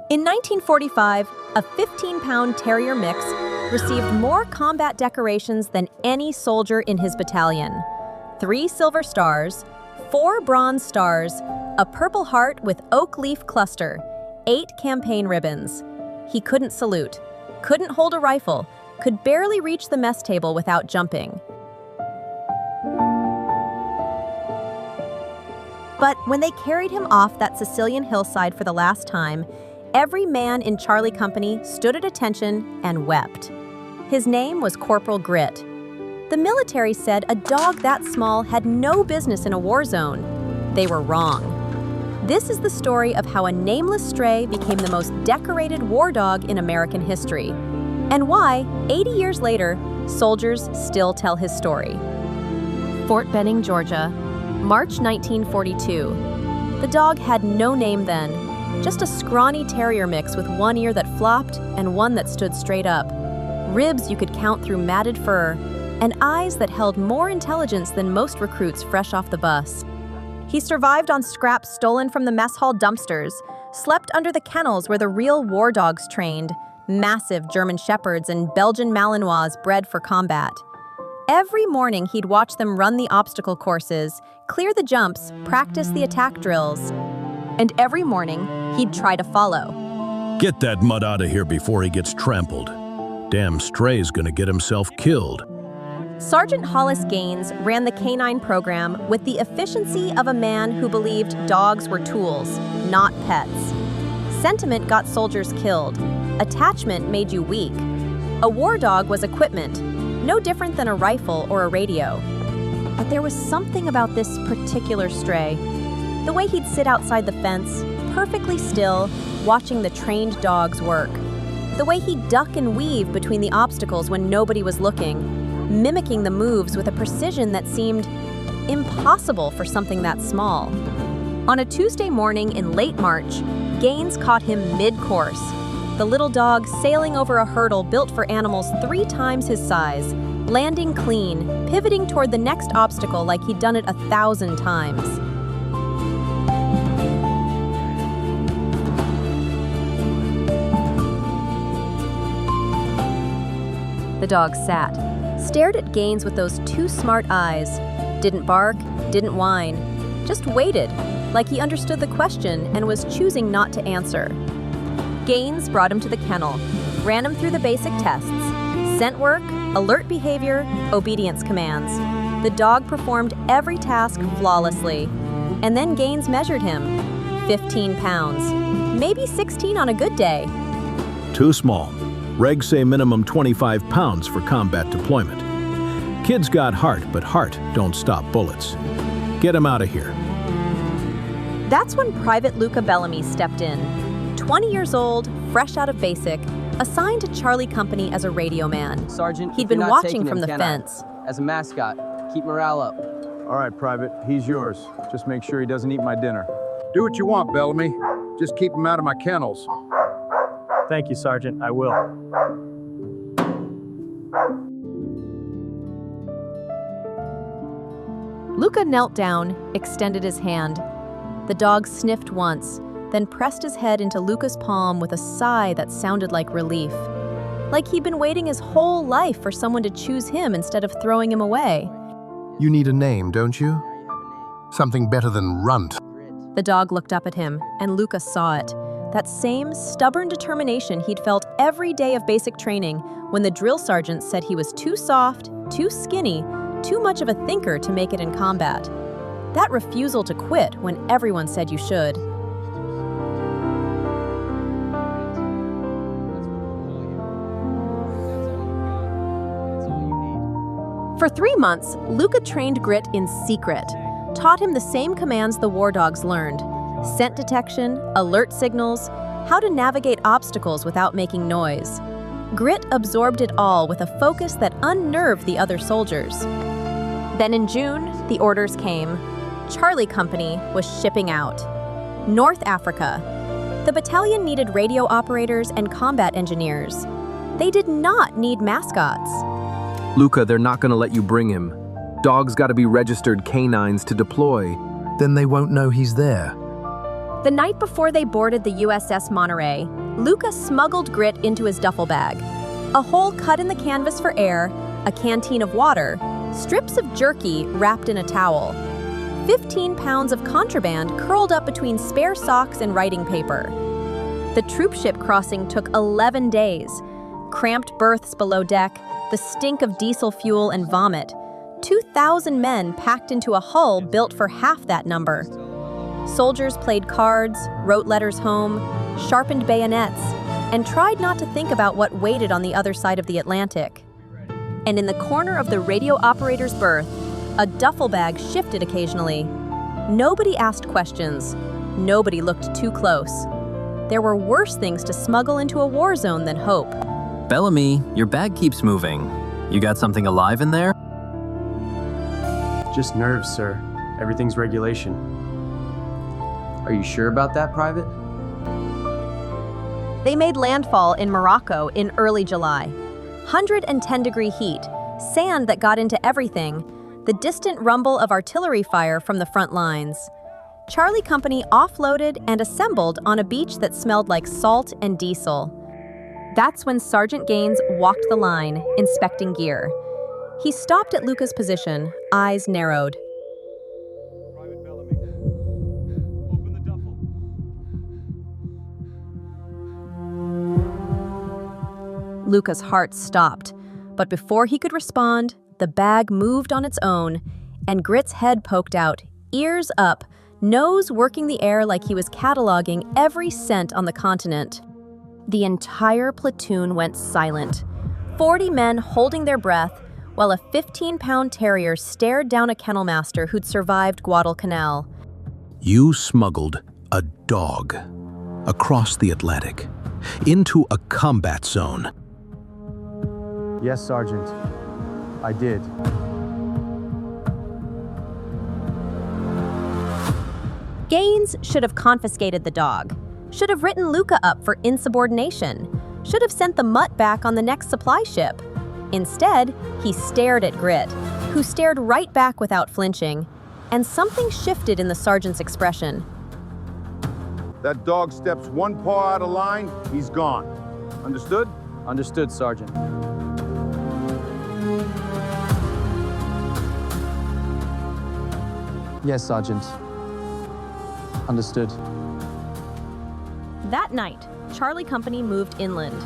In 1945, a 15-pound Terrier mix received more combat decorations than any soldier in his battalion. 3 silver stars, 4 bronze stars, a Purple Heart with oak leaf cluster, 8 campaign ribbons. He couldn't salute, couldn't hold a rifle, could barely reach the mess table without jumping. But when they carried him off that Sicilian hillside for the last time, every man in Charlie Company stood at attention and wept. His name was Corporal Grit. The military said a dog that small had no business in a war zone. They were wrong. This is the story of how a nameless stray became the most decorated war dog in American history, and why, 80 years later, soldiers still tell his story. Fort Benning, Georgia, March 1942. The dog had no name then, just a scrawny terrier mix with one ear that flopped and one that stood straight up, ribs you could count through matted fur, and eyes that held more intelligence than most recruits fresh off the bus. He survived on scraps stolen from the mess hall dumpsters, slept under the kennels where the real war dogs trained, massive German Shepherds and Belgian Malinois bred for combat. Every morning he'd watch them run the obstacle courses, clear the jumps, practice the attack drills. And every morning, he'd try to follow. Get that mutt out of here before he gets trampled. Damn stray's gonna get himself killed. Sergeant Hollis Gaines ran the K-9 program with the efficiency of a man who believed dogs were tools, not pets. Sentiment got soldiers killed. Attachment made you weak. A war dog was equipment, no different than a rifle or a radio. But there was something about this particular stray. The way he'd sit outside the fence, perfectly still, watching the trained dogs work. The way he'd duck and weave between the obstacles when nobody was looking, mimicking the moves with a precision that seemed impossible for something that small. On a Tuesday morning in late March, Gaines caught him mid-course, the little dog sailing over a hurdle built for animals 3 times his size, landing clean, pivoting toward the next obstacle like he'd done it 1,000 times. The dog sat, stared at Gaines with those 2 smart eyes, didn't bark, didn't whine, just waited, like he understood the question and was choosing not to answer. Gaines brought him to the kennel, ran him through the basic tests, scent work, alert behavior, obedience commands. The dog performed every task flawlessly, and then Gaines measured him. 15 pounds, maybe 16 on a good day. Too small. Regs say minimum 25 pounds for combat deployment. Kids got heart, but heart don't stop bullets. Get him out of here. That's when Private Luca Bellamy stepped in. 20 years old, fresh out of basic, assigned to Charlie Company as a radioman. Sergeant, he'd been watching from the fence. As a mascot, keep morale up. All right, Private, he's yours. Just make sure he doesn't eat my dinner. Do what you want, Bellamy. Just keep him out of my kennels. Thank you, Sergeant. I will. Luca knelt down, extended his hand. The dog sniffed once, then pressed his head into Luca's palm with a sigh that sounded like relief. Like he'd been waiting his whole life for someone to choose him instead of throwing him away. You need a name, don't you? Something better than Runt. The dog looked up at him, and Luca saw it. That same stubborn determination he'd felt every day of basic training when the drill sergeant said he was too soft, too skinny, too much of a thinker to make it in combat. That refusal to quit when everyone said you should. For 3 months, Luca trained Grit in secret, taught him the same commands the war dogs learned: scent detection, alert signals, how to navigate obstacles without making noise. Grit absorbed it all with a focus that unnerved the other soldiers. Then in June, the orders came. Charlie Company was shipping out. North Africa. The battalion needed radio operators and combat engineers. They did not need mascots. Luca, they're not gonna let you bring him. Dogs gotta be registered canines to deploy. Then they won't know he's there. The night before they boarded the USS Monterey, Luca smuggled Grit into his duffel bag. A hole cut in the canvas for air, a canteen of water, strips of jerky wrapped in a towel. 15 pounds of contraband curled up between spare socks and writing paper. The troopship crossing took 11 days. Cramped berths below deck, the stink of diesel fuel and vomit. 2,000 men packed into a hull built for half that number. Soldiers played cards, wrote letters home, sharpened bayonets, and tried not to think about what waited on the other side of the Atlantic. And in the corner of the radio operator's berth, a duffel bag shifted occasionally. Nobody asked questions. Nobody looked too close. There were worse things to smuggle into a war zone than hope. Bellamy, your bag keeps moving. You got something alive in there? Just nerves, sir. Everything's regulation. Are you sure about that, Private? They made landfall in Morocco in early July. 110-degree heat, sand that got into everything, the distant rumble of artillery fire from the front lines. Charlie Company offloaded and assembled on a beach that smelled like salt and diesel. That's when Sergeant Gaines walked the line, inspecting gear. He stopped at Luca's position, eyes narrowed. Private Bellamy, open the duffel. Luca's heart stopped, but before he could respond, the bag moved on its own, and Grit's head poked out, ears up, nose working the air like he was cataloging every cent on the continent. The entire platoon went silent, 40 men holding their breath, while a 15-pound terrier stared down a kennel master who'd survived Guadalcanal. You smuggled a dog across the Atlantic into a combat zone. Yes, Sergeant. I did. Gaines should have confiscated the dog, should have written Luca up for insubordination, should have sent the mutt back on the next supply ship. Instead, he stared at Grit, who stared right back without flinching, and something shifted in the sergeant's expression. That dog steps one paw out of line, he's gone. Understood? Understood, Sergeant. Yes, Sergeant. Understood. That night, Charlie Company moved inland.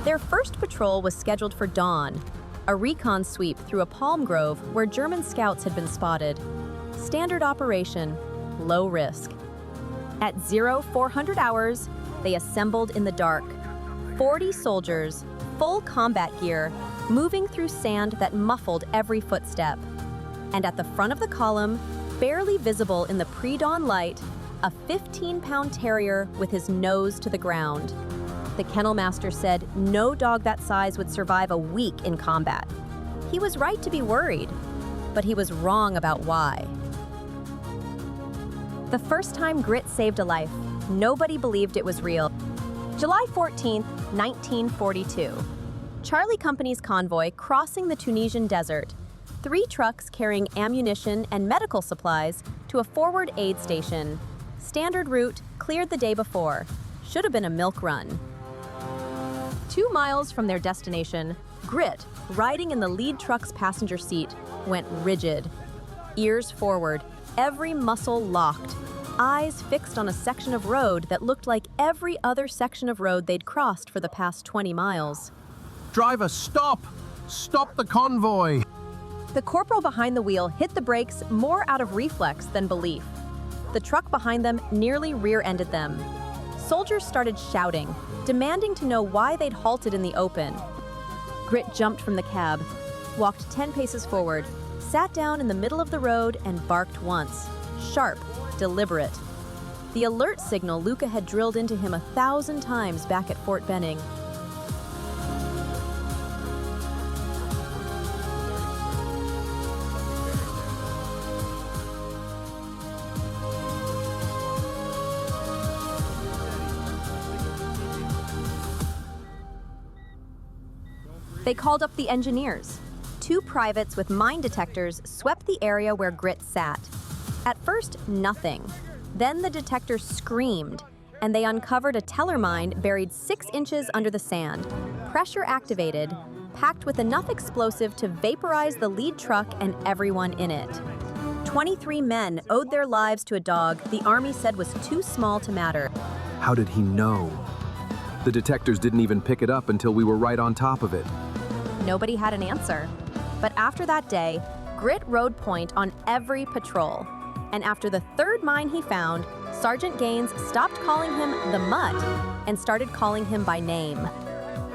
Their first patrol was scheduled for dawn, a recon sweep through a palm grove where German scouts had been spotted. Standard operation, low risk. At 0400 hours, they assembled in the dark. 40 soldiers, full combat gear, moving through sand that muffled every footstep. And at the front of the column, barely visible in the pre-dawn light, a 15-pound terrier with his nose to the ground. The kennel master said no dog that size would survive a week in combat. He was right to be worried, but he was wrong about why. The first time Grit saved a life, nobody believed it was real. July 14th, 1942. Charlie Company's convoy crossing the Tunisian desert. 3 trucks carrying ammunition and medical supplies to a forward aid station. Standard route, cleared the day before. Should have been a milk run. 2 miles from their destination, Grit, riding in the lead truck's passenger seat, went rigid. Ears forward, every muscle locked, eyes fixed on a section of road that looked like every other section of road they'd crossed for the past 20 miles. Driver, stop! Stop the convoy! The corporal behind the wheel hit the brakes more out of reflex than belief. The truck behind them nearly rear-ended them. Soldiers started shouting, demanding to know why they'd halted in the open. Grit jumped from the cab, walked 10 paces forward, sat down in the middle of the road and barked once. Sharp, deliberate. The alert signal Luca had drilled into him 1,000 times back at Fort Benning. They called up the engineers. 2 privates with mine detectors swept the area where Grit sat. At first, nothing. Then the detectors screamed, and they uncovered a teller mine buried 6 inches under the sand, pressure activated, packed with enough explosive to vaporize the lead truck and everyone in it. 23 men owed their lives to a dog the Army said was too small to matter. How did he know? The detectors didn't even pick it up until we were right on top of it. Nobody had an answer. But after that day, Grit rode point on every patrol. And after the 3rd mine he found, Sergeant Gaines stopped calling him the Mutt and started calling him by name.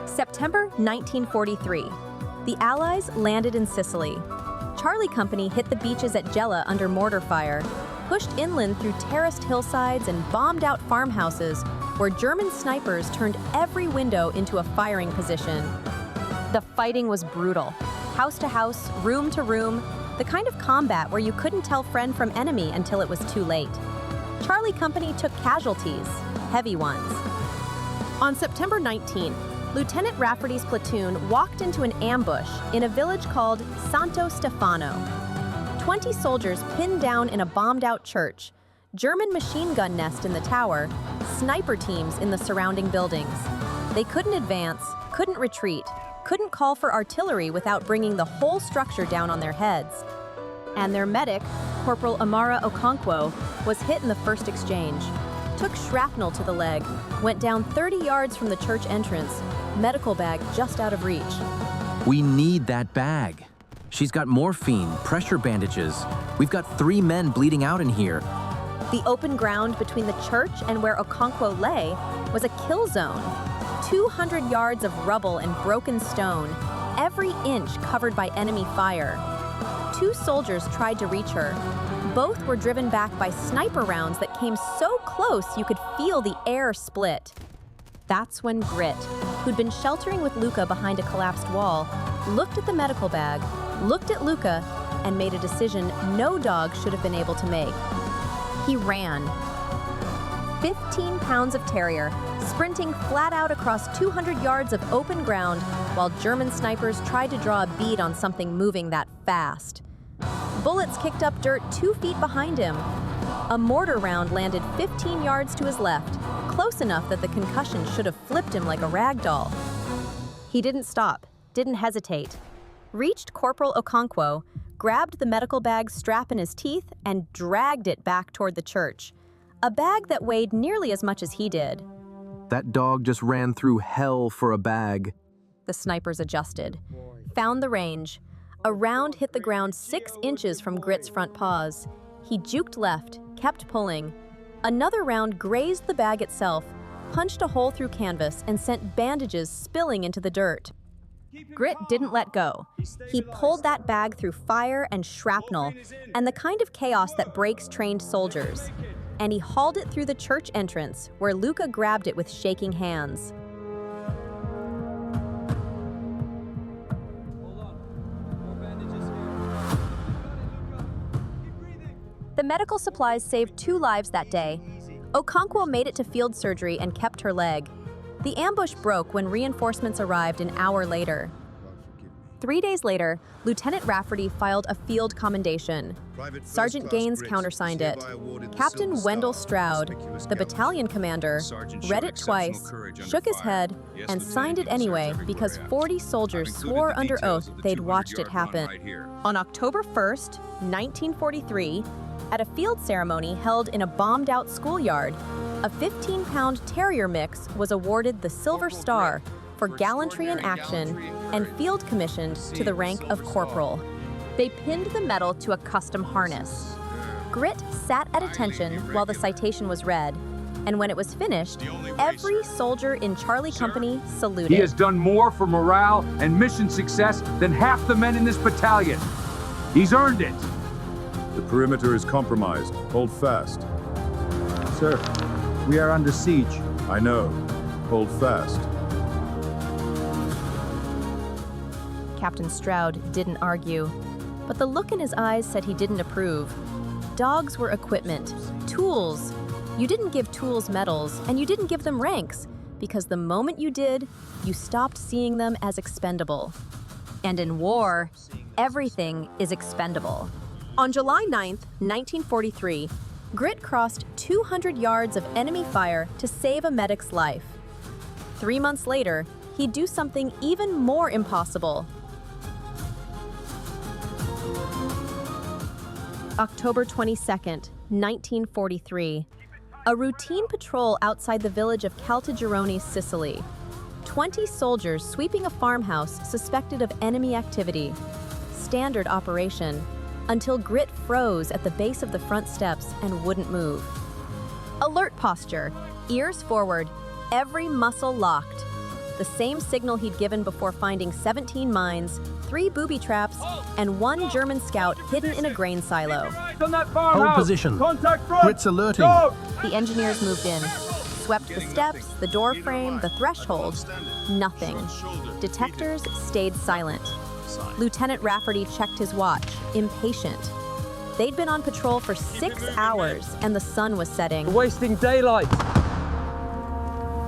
September 1943. The Allies landed in Sicily. Charlie Company hit the beaches at Gela under mortar fire, pushed inland through terraced hillsides and bombed out farmhouses where German snipers turned every window into a firing position. The fighting was brutal. House to house, room to room, the kind of combat where you couldn't tell friend from enemy until it was too late. Charlie Company took casualties, heavy ones. On September 19, Lieutenant Rafferty's platoon walked into an ambush in a village called Santo Stefano. 20 soldiers pinned down in a bombed-out church, German machine gun nest in the tower, sniper teams in the surrounding buildings. They couldn't advance, couldn't retreat, couldn't call for artillery without bringing the whole structure down on their heads. And their medic, Corporal Amara Okonkwo, was hit in the first exchange. Took shrapnel to the leg, went down 30 yards from the church entrance, medical bag just out of reach. We need that bag. She's got morphine, pressure bandages. We've got 3 men bleeding out in here. The open ground between the church and where Okonkwo lay was a kill zone. 200 yards of rubble and broken stone, every inch covered by enemy fire. 2 soldiers tried to reach her. Both were driven back by sniper rounds that came so close you could feel the air split. That's when Grit, who'd been sheltering with Luca behind a collapsed wall, looked at the medical bag, looked at Luca, and made a decision no dog should have been able to make. He ran. 15 pounds of Terrier, sprinting flat out across 200 yards of open ground while German snipers tried to draw a bead on something moving that fast. Bullets kicked up dirt 2 feet behind him. A mortar round landed 15 yards to his left, close enough that the concussion should have flipped him like a rag doll. He didn't stop, didn't hesitate. Reached Corporal Okonkwo, grabbed the medical bag's strap in his teeth, and dragged it back toward the church. A bag that weighed nearly as much as he did. That dog just ran through hell for a bag. The snipers adjusted. Found the range. A round hit the ground 6 inches from Grit's front paws. He juked left, kept pulling. Another round grazed the bag itself, punched a hole through canvas, and sent bandages spilling into the dirt. Grit didn't let go. He pulled that bag through fire and shrapnel, and the kind of chaos that breaks trained soldiers. And he hauled it through the church entrance, where Luca grabbed it with shaking hands. The medical supplies saved 2 lives that day. Okonkwo made it to field surgery and kept her leg. The ambush broke when reinforcements arrived an hour later. 3 days later, Lieutenant Rafferty filed a field commendation. Sergeant Gaines countersigned it. Captain Wendell Stroud, the battalion commander, read it twice, shook his head, and signed it anyway because 40 soldiers swore under oath they'd watched it happen. On October 1st, 1943, at a field ceremony held in a bombed-out schoolyard, a 15-pound Terrier mix was awarded the Silver Star for gallantry in action and field commissioned to the rank of corporal. They pinned the medal to a custom harness. Grit sat at attention while the citation was read, and when it was finished, every soldier in Charlie Company saluted. He has done more for morale and mission success than half the men in this battalion. He's earned it. The perimeter is compromised. Hold fast. Sir, we are under siege. I know. Hold fast. Captain Stroud didn't argue, but the look in his eyes said he didn't approve. Dogs were equipment, tools. You didn't give tools medals, and you didn't give them ranks, because the moment you did, you stopped seeing them as expendable. And in war, everything is expendable. On July 9th, 1943, Grit crossed 200 yards of enemy fire to save a medic's life. 3 months later, he'd do something even more impossible. October 22nd, 1943. A routine patrol outside the village of Caltagirone, Sicily. 20 soldiers sweeping a farmhouse suspected of enemy activity. Standard operation, until Grit froze at the base of the front steps and wouldn't move. Alert posture, ears forward, every muscle locked. The same signal he'd given before finding 17 mines, 3 booby traps, and 1 German scout hidden in a grain silo. Hold position. Grit's alerting. The engineers moved in, swept the steps, the door frame, the threshold. Nothing. Detectors stayed silent. Lieutenant Rafferty checked his watch, impatient. They'd been on patrol for 6 hours, and the sun was setting. Wasting daylight.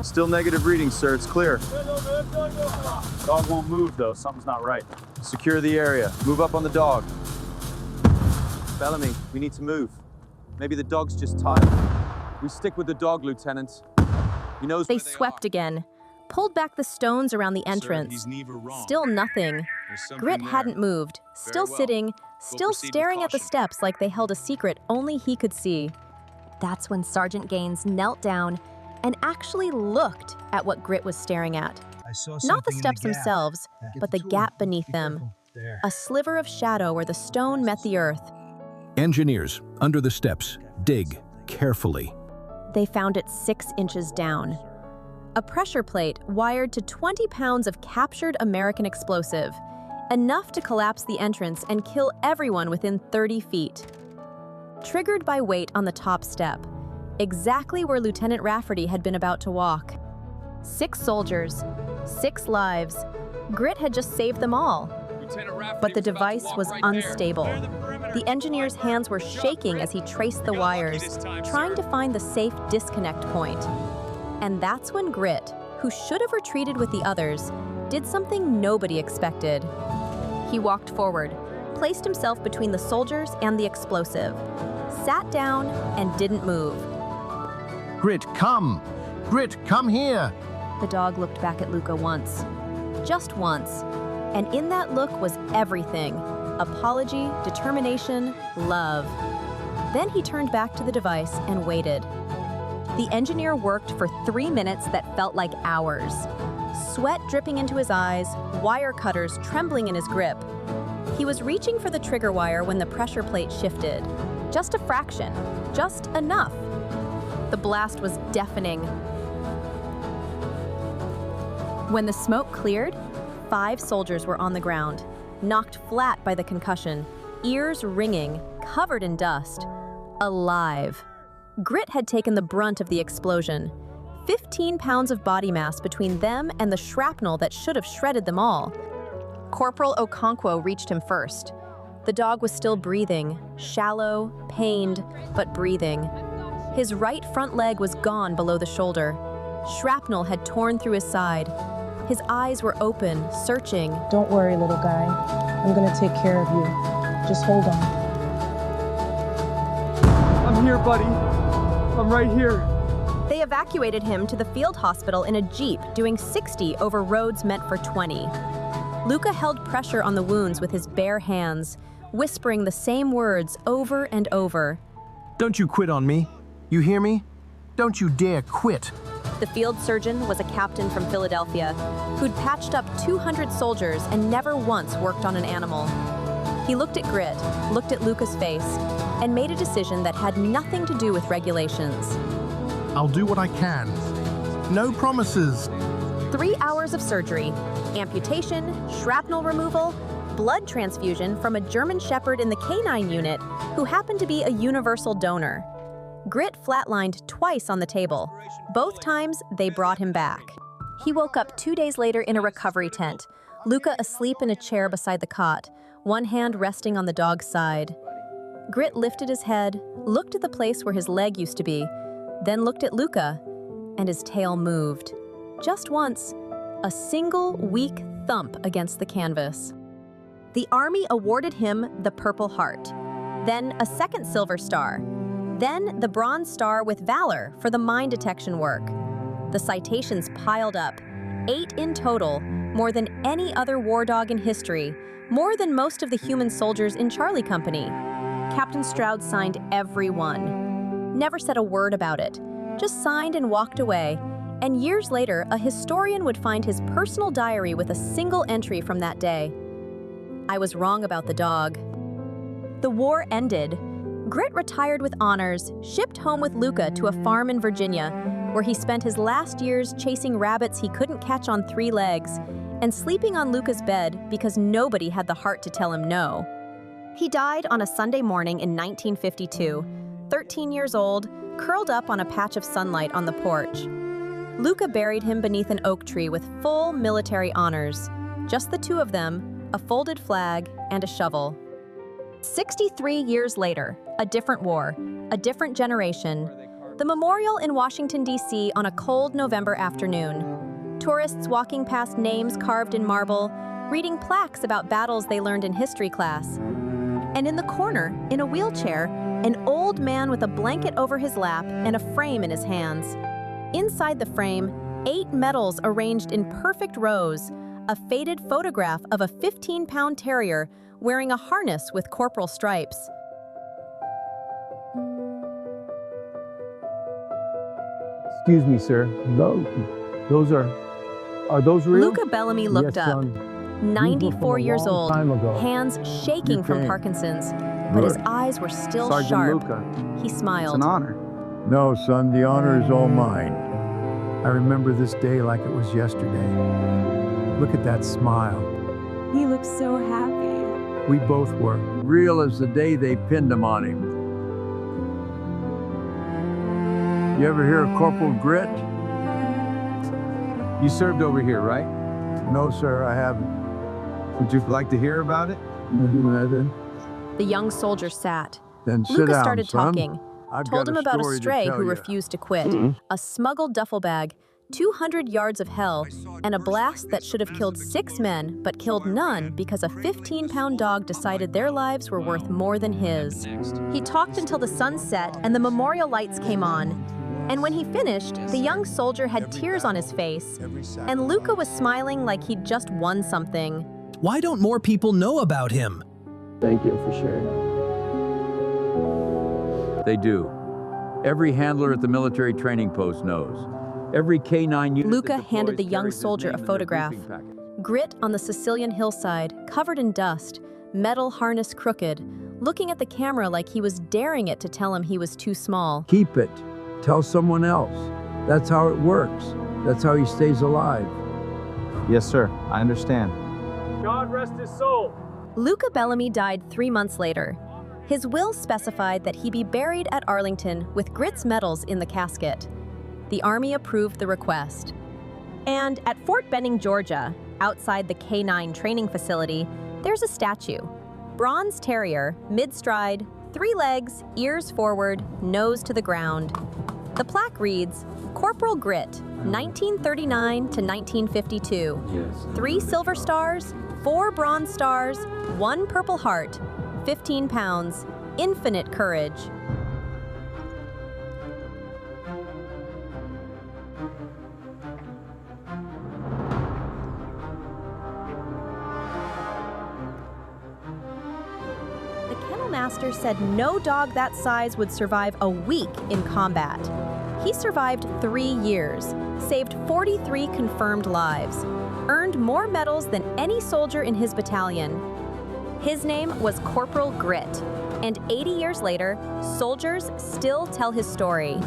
Still negative readings, sir. It's clear. Dog won't move, though. Something's not right. Secure the area. Move up on the dog. Bellamy, we need to move. Maybe the dog's just tired. We stick with the dog, Lieutenant. He knows They where they swept again, pulled back the stones around the entrance. Still nothing. Grit hadn't moved, still sitting, still staring at the steps like they held a secret only he could see. That's when Sergeant Gaines knelt down and actually looked at what Grit was staring at. Not the steps themselves, but the gap beneath them. A sliver of shadow where the stone met the earth. Engineers, under the steps, dig carefully. They found it 6 inches down. A pressure plate wired to 20 pounds of captured American explosive, enough to collapse the entrance and kill everyone within 30 feet. Triggered by weight on the top step, exactly where Lieutenant Rafferty had been about to walk. 6 soldiers, 6 lives. Grit had just saved them all. But the device was unstable. The engineer's hands were shaking as he traced the wires, trying to find the safe disconnect point. And that's when Grit, who should have retreated with the others, did something nobody expected. He walked forward, placed himself between the soldiers and the explosive, sat down and didn't move. Grit, come! Grit, come here! The dog looked back at Luca once. Just once. And in that look was everything. Apology, determination, love. Then he turned back to the device and waited. The engineer worked for 3 minutes that felt like hours. Sweat dripping into his eyes, wire cutters trembling in his grip. He was reaching for the trigger wire when the pressure plate shifted. Just a fraction, just enough. The blast was deafening. When the smoke cleared, 5 soldiers were on the ground, knocked flat by the concussion, ears ringing, covered in dust, alive. Grit had taken the brunt of the explosion. 15 pounds of body mass between them and the shrapnel that should have shredded them all. Corporal Okonkwo reached him first. The dog was still breathing, shallow, pained, but breathing. His right front leg was gone below the shoulder. Shrapnel had torn through his side. His eyes were open, searching. Don't worry, little guy. I'm gonna take care of you. Just hold on. I'm here, buddy. I'm right here. They evacuated him to the field hospital in a jeep, doing 60 over roads meant for 20. Luca held pressure on the wounds with his bare hands, whispering the same words over and over. Don't you quit on me. You hear me? Don't you dare quit. The field surgeon was a captain from Philadelphia who'd patched up 200 soldiers and never once worked on an animal. He looked at Grit, looked at Luca's face, and made a decision that had nothing to do with regulations. I'll do what I can. No promises. 3 hours of surgery, amputation, shrapnel removal, blood transfusion from a German shepherd in the canine unit who happened to be a universal donor. Grit flatlined twice on the table. Both times, they brought him back. He woke up 2 days later in a recovery tent, Luca asleep in a chair beside the cot, one hand resting on the dog's side. Grit lifted his head, looked at the place where his leg used to be, then looked at Luca, and his tail moved. Just once, a single weak thump against the canvas. The Army awarded him the Purple Heart, then a second Silver Star, Then the Bronze Star with Valor for the mine detection work. The citations piled up, 8 in total, more than any other war dog in history, more than most of the human soldiers in Charlie Company. Captain Stroud signed every one. Never said a word about it, just signed and walked away. And years later, a historian would find his personal diary with a single entry from that day. I was wrong about the dog. The war ended. Grit retired with honors, shipped home with Luca to a farm in Virginia, where he spent his last years chasing rabbits he couldn't catch on 3 legs, and sleeping on Luca's bed because nobody had the heart to tell him no. He died on a Sunday morning in 1952, 13 years old, curled up on a patch of sunlight on the porch. Luca buried him beneath an oak tree with full military honors. Just the 2 of them, a folded flag and a shovel. 63 years later, a different war, a different generation. The memorial in Washington, D.C. on a cold November afternoon. Tourists walking past names carved in marble, reading plaques about battles they learned in history class. And in the corner, in a wheelchair, an old man with a blanket over his lap and a frame in his hands. Inside the frame, 8 medals arranged in perfect rows, a faded photograph of a 15-pound terrier wearing a harness with corporal stripes. Excuse me, sir. Those are those real? Luca Bellamy looked Yes, up. son. 94 years old, Time ago. hands shaking from came. Parkinson's, but his Good. eyes were still Sergeant sharp. Luca, He it's smiled. an honor. No, son, the honor is all mine. I remember this day like it was yesterday. Look at that smile. He looks so happy. We both were. Real as the day they pinned him on him. You ever hear of Corporal Grit? You served over here, right? No, sir, I haven't. Would you like to hear about it? The young soldier sat. Then sit Luca down, started son. talking. I've Told got him about a story to stray tell who ya. refused to quit, a smuggled duffel bag, 200 yards of hell, and a blast that should have killed 6 men but killed none because a 15-pound dog decided their lives were worth more than his. He talked until the sun set and the memorial lights came on. And when he finished, the young soldier had tears on his face, and Luca was smiling like he'd just won something. Why don't more people know about him? Thank you for sharing. They do. Every handler at the military training post knows. Every K9 unit Luca that deploys handed the young carries his soldier name a in their photograph. briefing packet. Grit on the Sicilian hillside, covered in dust, metal harness crooked, looking at the camera like he was daring it to tell him he was too small. Keep it. Tell someone else. That's how it works. That's how he stays alive. Yes, sir. I understand. God rest his soul. Luca Bellamy died 3 months later. His will specified that he be buried at Arlington with Grit's medals in the casket. The Army approved the request. And at Fort Benning, Georgia, outside the K9 training facility, there's a statue. Bronze Terrier, mid-stride, 3 legs, ears forward, nose to the ground. The plaque reads, Corporal Grit, 1939 to 1952. 3 silver stars, 4 bronze stars, 1 purple heart, 15 pounds, infinite courage. The kennel master said no dog that size would survive a week in combat. He survived 3 years, saved 43 confirmed lives, earned more medals than any soldier in his battalion. His name was Corporal Grit, and 80 years later, soldiers still tell his story.